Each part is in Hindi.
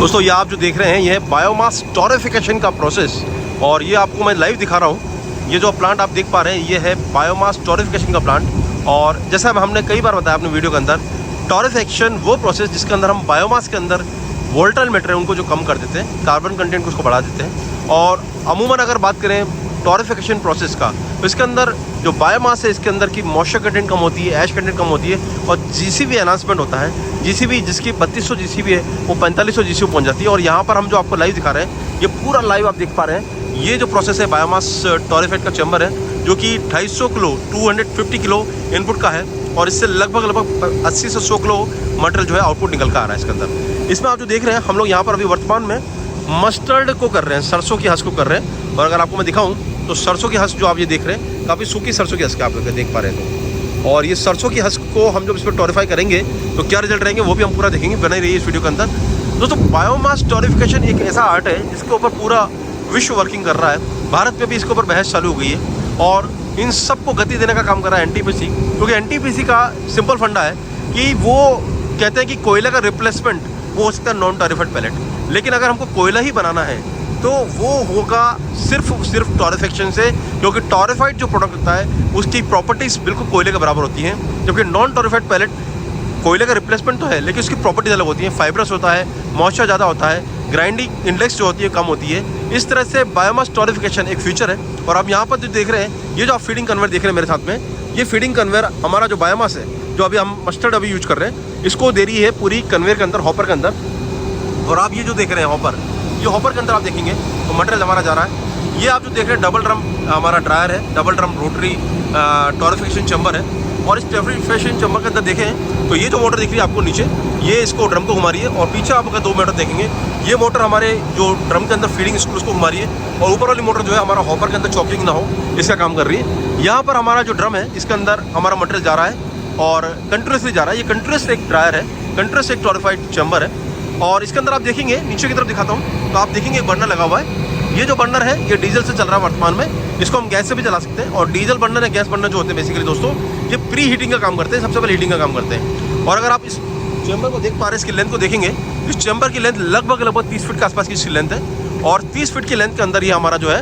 दोस्तों ये आप जो देख रहे हैं ये है बायोमास टोरिफिकेशन का प्रोसेस, और ये आपको मैं लाइव दिखा रहा हूँ। ये जो प्लांट आप देख पा रहे हैं ये है बायोमास टोरिफिकेशन का प्लांट। और जैसा हमने कई बार बताया अपने वीडियो के अंदर, टोरिफिकेशन वो प्रोसेस जिसके अंदर हम बायोमास के अंदर वोलेटाइल मैटर है उनको जो कम कर देते हैं, कार्बन कंटेंट को उसको बढ़ा देते हैं। और अमूमन अगर बात करें टोरिफिकेशन प्रोसेस का, तो इसके अंदर जो बायोमास है इसके अंदर की मॉइस्चर कंटेंट कम होती है, ऐश कंटेंट कम होती है, और जीसीबी एनहांसमेंट होता है। जीसीबी जिसकी 3200 जीसीबी है वो 4500 जीसीबी पहुंच जाती है। और यहाँ पर हम जो आपको लाइव दिखा रहे हैं ये पूरा लाइव आप देख पा रहे हैं। ये जो प्रोसेस है बायोमास टोरिफाइड का चैम्बर है जो कि 250 किलो 250 किलो इनपुट का है, और इससे लगभग 80 से 100 किलो मटेरियल जो है आउटपुट निकल कर आ रहा है इसके अंदर। इसमें आप जो देख रहे हैं हम लोग यहाँ पर अभी वर्तमान में मस्टर्ड को कर रहे हैं, सरसों की हंस को कर रहे हैं। और अगर आपको मैं दिखाऊं तो सरसों की हंस जो आप ये देख रहे हैं काफ़ी सूखी सरसों की हंस के आप लोग देख पा रहे हैं। तो और ये सरसों की हंस को हम जब इस पर टोरिफाई करेंगे तो क्या रिजल्ट रहेंगे वो भी हम पूरा देखेंगे, बने रहिए इस वीडियो के अंदर। दोस्तों बायोमास टोरिफिकेशन एक ऐसा आर्ट है जिसके ऊपर पूरा विश्व वर्किंग कर रहा है। भारत में भी इसके ऊपर बहस चालू हो गई है और इन सबको गति देने का काम कर रहा है एनटीपीसी, क्योंकि एनटीपीसी का सिंपल फंडा है कि वो कहते हैं कि कोयला का रिप्लेसमेंट वो हो सकता है नॉन टोरिफाइड पैलेट, लेकिन अगर हमको कोयला ही बनाना है तो वो होगा सिर्फ टोरिफिकेशन से, क्योंकि टोरिफाइड जो प्रोडक्ट होता है उसकी प्रॉपर्टीज़ बिल्कुल कोयले के बराबर होती हैं। जबकि नॉन टोरिफाइड पैलेट कोयले का रिप्लेसमेंट तो है लेकिन उसकी प्रॉपर्टीज अलग होती हैं, फाइब्रस होता है, मॉइस्चर ज़्यादा होता है, ग्राइंडिंग इंडेक्स जो होती है कम होती है। इस तरह से बायोमास टोरिफिकेशन एक फ्यूचर है। और आप यहाँ पर जो देख रहे हैं ये जो आप फीडिंग कन्वेयर देख रहे हैं मेरे साथ में, ये फीडिंग कन्वेयर हमारा जो बायोमास है जो अभी हम मस्टर्ड अभी यूज कर रहे हैं इसको दे रही है पूरी कन्वेयर के अंदर, हॉपर के अंदर। और आप ये जो देख रहे हैं हॉपर, ये हॉपर के अंदर आप देखेंगे तो मटेरियल हमारा जा रहा है। ये आप जो देख रहे हैं डबल ड्रम हमारा ड्रायर है, डबल ड्रम रोटरी टोरिफिकेशन चैम्बर है। और इस टोरिफिकेशन चैम्बर के अंदर देखें तो ये जो मोटर दिख रही है आपको नीचे, ये इसको ड्रम को घुमा रही है। और पीछे आप अगर 2 मोटर देखेंगे, ये मोटर हमारे जो ड्रम के अंदर फीडिंग स्क्रूज को घुमा रही है, और ऊपर वाली मोटर जो है हमारा हॉपर के अंदर चॉकिंग ना हो इसका काम कर रही है। यहाँ पर हमारा जो ड्रम है इसके अंदर हमारा मटेरियल जा रहा है और कंटिन्यूसली जा रहा है। ये कंटिन्यूस एक ड्रायर है, कंटिन्यूस एक टोरिफाइड चैम्बर है। और इसके अंदर आप देखेंगे नीचे की तरफ दिखाता हूँ तो आप देखेंगे एक बर्नर लगा हुआ है। ये जो बर्नर है ये डीजल से चल रहा है वर्तमान में, इसको हम गैस से भी चला सकते हैं। और डीजल बर्नर या गैस बर्नर जो होते हैं बेसिकली दोस्तों ये प्री हीटिंग का काम करते हैं, सबसे पहले हीटिंग का काम करते हैं। और अगर आप इस चैम्बर को देख पा रहे हैं, इसकी लेंथ को देखेंगे, इस चैम्बर की लेंथ लगभग 30 फीट के आसपास की इसकी लेंथ है। और 30 फीट की लेंथ के अंदर ये हमारा जो है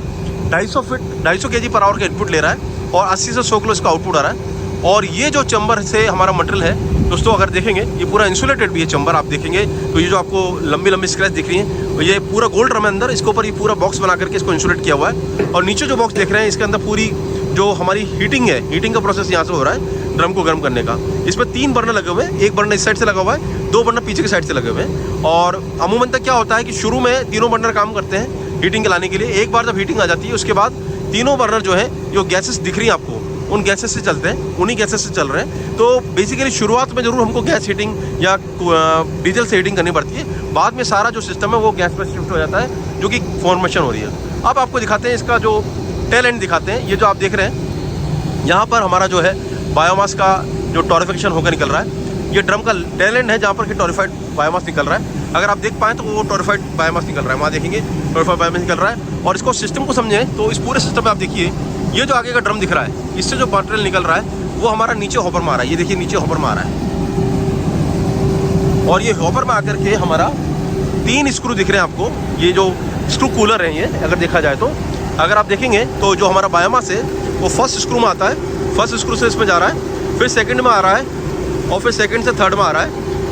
250 kg पर आवर का इनपुट ले रहा है और 80 से 100 किलो इसका आउटपुट आ रहा है। और ये जो चैम्बर से हमारा मटेरियल है दोस्तों अगर देखेंगे ये पूरा इंसुलेटेड भी है चैम्बर। आप देखेंगे तो ये जो आपको लंबी लंबी स्क्रैच दिख रही है तो ये पूरा गोल्ड ड्रम है अंदर, इसके ऊपर ये पूरा बॉक्स बना करके इसको इंसुलेट किया हुआ है। और नीचे जो बॉक्स देख रहे हैं इसके अंदर पूरी जो हमारी हीटिंग है, हीटिंग का प्रोसेस यहाँ से हो रहा है ड्रम को गर्म करने का। इसमें 3 बर्नर लगे हुए हैं, एक बर्नर इस साइड से लगा हुआ है, 2 बर्नर पीछे की साइड से लगे हुए हैं। और अमूमन तक क्या होता है कि शुरू में तीनों बर्नर काम करते हैं हीटिंग के लाने के लिए। एक बार जब हीटिंग आ जाती है उसके बाद तीनों बर्नर जो है जो गैसेस दिख रही हैं आपको उन गैसेस से चलते हैं, उन्हीं गैसेस से चल रहे हैं। तो बेसिकली शुरुआत में जरूर हमको गैस हीटिंग या डीजल से हीटिंग करनी पड़ती है, बाद में सारा जो सिस्टम है वो गैस पर शिफ्ट हो जाता है जो कि फॉर्मेशन हो रही है। अब आपको दिखाते हैं इसका जो टेल एंड दिखाते हैं। ये जो आप देख रहे हैं यहाँ पर हमारा जो है बायोमास का जो टोरिफिकेशन होकर निकल रहा है, ये ड्रम का टेल एंड है जहाँ पर कि टोरिफाइड बायोमास निकल रहा है। अगर आप देख पाएँ तो वो टोरिफाइड बायोमास निकल रहा है, वहाँ देखेंगे टोरिफाइड बायोमास निकल रहा है। और इसको सिस्टम को समझें तो इस पूरे सिस्टम में आप देखिए ये जो आगे का ड्रम दिख रहा है इससे जो मटेरियल निकल रहा है वो हमारा नीचे हॉपर में आ रहा है। ये देखिए नीचे हॉपर में आ रहा है और ये हॉपर में आकर के हमारा 3 स्क्रू दिख रहे हैं आपको। ये जो स्क्रू कूलर है ये अगर देखा जाए तो अगर आप देखेंगे तो जो हमारा बायोमास है वो फर्स्ट स्क्रू में आता है, फर्स्ट स्क्रू से इसमें जा रहा है, फिर सेकंड में आ रहा है और फिर सेकंड से थर्ड में आ रहा है।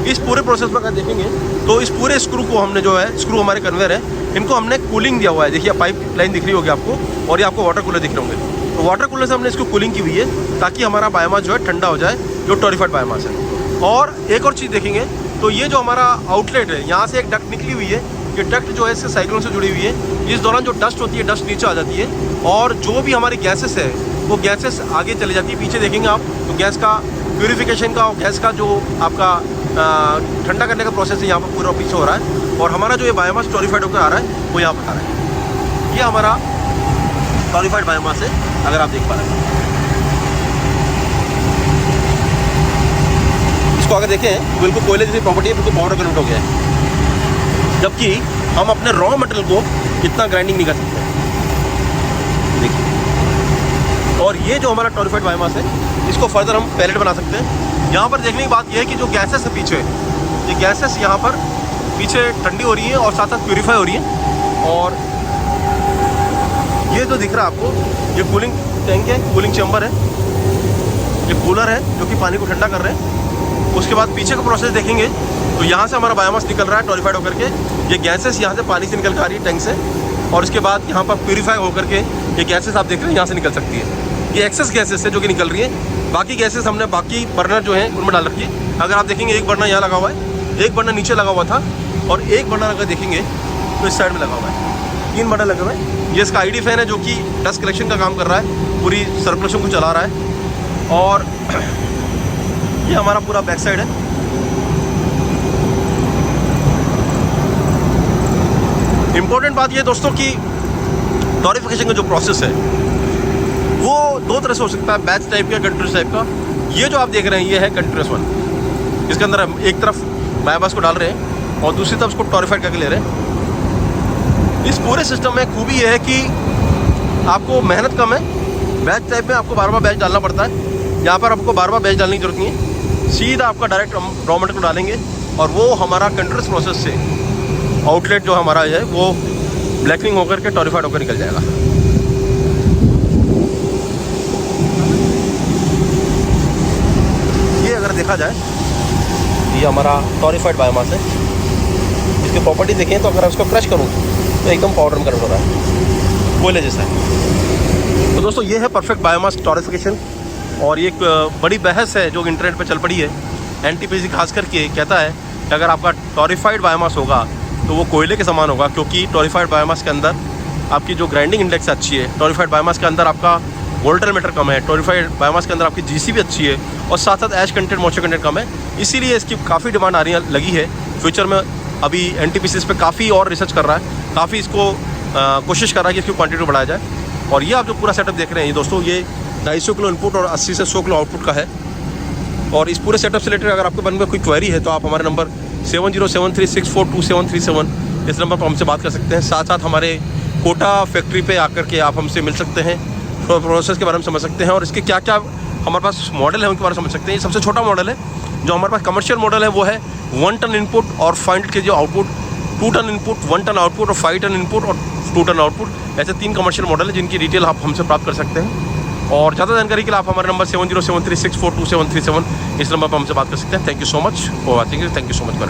इस पूरे प्रोसेस में अगर देखेंगे तो इस पूरे स्क्रू को हमने जो है स्क्रू हमारे कन्वेयर है इनको हमने कूलिंग दिया हुआ है। देखिए पाइप लाइन दिख रही होगी आपको और ये आपको वाटर कूलर दिख रहे होंगे। तो वाटर कूलर से हमने इसको कूलिंग की हुई है ताकि हमारा बायोमास जो है ठंडा हो जाए, जो टोरिफाइड बायोमास है। और एक और चीज़ देखेंगे तो ये जो हमारा आउटलेट है यहाँ से एक डक्ट निकली हुई है, ये डक्ट जो है इसके साइक्लोन से जुड़ी हुई है। इस दौरान जो डस्ट होती है डस्ट नीचे आ जाती है और जो भी हमारी गैसेस है वो गैसेस आगे चली जाती है। पीछे देखेंगे आप तो गैस का प्यूरिफिकेशन का और गैस का जो आपका ठंडा करने का प्रोसेस है यहाँ पर पूरा पीछे हो रहा है। और हमारा जो ये बायोमास टोरिफाइड होकर आ रहा है वो यहाँ पर आ रहा है। ये हमारा टोरिफाइड बायोमास है अगर आप देख पा रहे हैं। इसको अगर देखें बिल्कुल कोयले जैसी प्रॉपर्टी है, बिल्कुल पाउडर कन्वर्ट हो गया है, जबकि हम अपने रॉ मटेरियल को इतना ग्राइंडिंग नहीं कर सकते। देखिए और ये जो हमारा टोरिफाइड बायोमास है इसको फर्दर हम पैलेट बना सकते हैं। यहाँ पर देखने की बात यह है कि जो गैसेस है पीछे, ये गैसेस यहाँ पर पीछे ठंडी हो रही है और साथ साथ प्यूरीफाई हो रही है। और ये जो दिख रहा है आपको, ये कूलिंग टैंक है, कूलिंग चैम्बर है, ये कूलर है जो कि पानी को ठंडा कर रहे हैं। उसके बाद पीछे का प्रोसेस देखेंगे तो यहाँ से हमारा बायोमास निकल रहा है टोरिफाइड होकर के, ये गैसेस यहाँ से पानी से निकल कर आ रही है टैंक से, और उसके बाद यहाँ पर प्यूरीफाई होकर के ये गैसेस आप देख रहे हैं यहाँ से निकल सकती है। ये एक्सेस गैसेस है जो कि निकल रही है। बाकी गैसेस हमने बाकी बर्नर जो है उनमें डाल रखी है। अगर आप देखेंगे एक बर्नर यहाँ लगा हुआ है, एक बर्नर नीचे लगा हुआ था, और एक बर्नर अगर देखेंगे तो इस साइड में लगा हुआ है। 3 बर्नर लगे हुए हैं। ये इसका आईडी फैन है जो कि डस्ट कलेक्शन का काम कर रहा है, पूरी सर्कुलेशन को चला रहा है। और ये हमारा पूरा बैक साइड है। इम्पोर्टेंट बात ये दोस्तों कि टोरिफिकेशन का जो प्रोसेस है वो 2 तरह से हो सकता है, बैच टाइप का, कंटिन्यूस टाइप का। ये जो आप देख रहे हैं ये है कंटिन्यूस वन। इसके अंदर हम एक तरफ बायोमास को डाल रहे हैं और दूसरी तरफ उसको टोरिफाइड करके ले रहे हैं। इस पूरे सिस्टम में खूबी ये है कि आपको मेहनत कम है। बैच टाइप में आपको बार बार बैच डालना पड़ता है, यहाँ पर आपको बार बार बैच डालने की जरूरत नहीं है। सीधा आपका डायरेक्ट हम रॉ मटेरियल को डालेंगे और वो हमारा कंटिन्यूस प्रोसेस से आउटलेट जो हमारा है वो ब्लैकनिंग होकर के टोरिफाइड होकर निकल जाएगा। ये अगर देखा जाए ये हमारा टोरिफाइड बायोमास है। इसकी प्रॉपर्टी देखें तो अगर उसको क्रश करूँ तो एकदम पाउडर में कन्वर्ट हो रहा है, कोयले जैसा है। तो दोस्तों ये है परफेक्ट बायोमास टोरिफिकेशन। और ये एक बड़ी बहस है जो इंटरनेट पे चल पड़ी है। एनटीपीसी खास करके कहता है कि अगर आपका टोरिफाइड बायोमास होगा तो वो कोयले के समान होगा, क्योंकि टोरिफाइड बायोमास के अंदर आपकी जो ग्राइंडिंग इंडेक्स अच्छी है, टोरिफाइड बायोमास के अंदर आपका वोल्टर मीटर कम है, टोरिफाइड बायोमास के अंदर आपकी जीसी भी अच्छी है, और साथ साथ ऐश कंटेंट, मॉइस्चर कंटेंट कम है। इसीलिए इसकी काफ़ी डिमांड आ रही लगी है। फ्यूचर में अभी एनटीपीसी इस पर काफ़ी और रिसर्च कर रहा है, काफ़ी इसको कोशिश कर रहा है कि इसकी क्वान्टिटी बढ़ाया जाए। और ये आप जो पूरा सेटअप देख रहे हैं ये दोस्तों, ये 250 किलो इनपुट और 80 से 100 किलो आउटपुट का है। और इस पूरे सेटअप से रिलेटेड अगर आपके मन में कोई क्वेरी है तो आप हमारे नंबर 7073642737 इस नंबर पर हमसे बात कर सकते हैं। साथ साथ हमारे कोटा फैक्ट्री पे आकर के आप हमसे मिल सकते हैं, प्रोसेस के बारे में समझ सकते हैं, और इसके क्या क्या हमारे पास मॉडल है उनके बारे में समझ सकते हैं। ये सबसे छोटा मॉडल है। जो हमारे पास कमर्शियल मॉडल है वो है 1 टन इनपुट और 500 kg output, 2 ton input, 1 ton output और 5 टन इनपुट और 2 टन आउटपुट। ऐसे 3 कमर्शियल मॉडल है जिनकी डिटेल आप हमसे प्राप्त कर सकते हैं। और ज़्यादा जानकारी के लिए आप हमारे नंबर 7073642737 इस नंबर पर हमसे बात कर सकते हैं। Thank you so much for watching. Thank you so much for